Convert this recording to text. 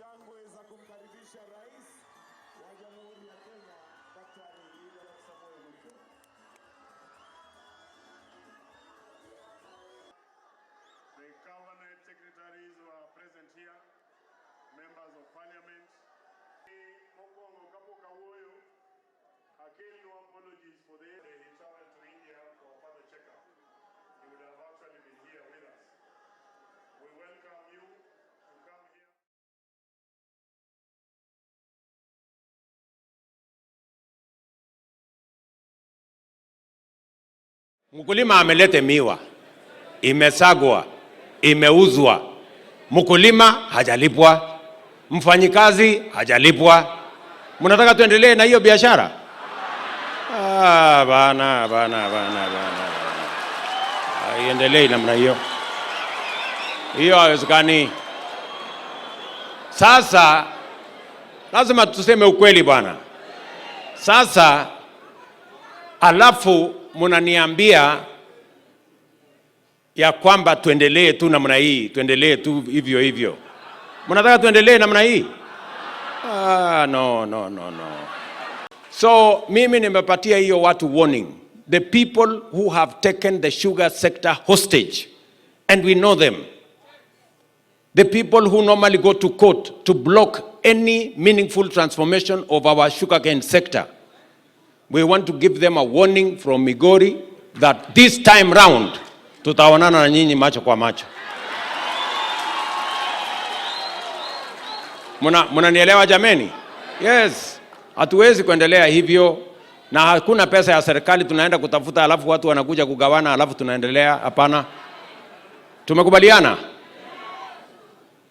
shangwe za kumkaribisha Rais wa Jamhuri ya Kenya Daktari Ruto. The cabinet secretaries who are present here, members of parliament. Apologies for this. He traveled to India for further checkup. He would have actually been here with us. We welcome you to come here. Mkulima amelete miwa, imesagwa, imeuzwa. Mkulima hajalipwa, mfanyikazi hajalipwa. Mnataka tuendelee na hiyo biashara? Bana. Iendelee namna hiyo. Hiyo haiwezekani. Sasa lazima tuseme ukweli bwana. Sasa alafu mnaniambia ya kwamba tuendelee tu namna hii, tuendelee tu hivyo hivyo. Mnataka tuendelee namna hii? No. So mimi nimepatia hiyo watu warning. The people who have taken the sugar sector hostage, and we know them. The people who normally go to court to block any meaningful transformation of our sugarcane sector. We want to give them a warning from Migori that this time round, tutaonana na nyinyi macho kwa macho. Mnanielewa jameni? Yes. Hatuwezi kuendelea hivyo, na hakuna pesa ya serikali tunaenda kutafuta alafu watu wanakuja kugawana alafu tunaendelea. Hapana. Tumekubaliana?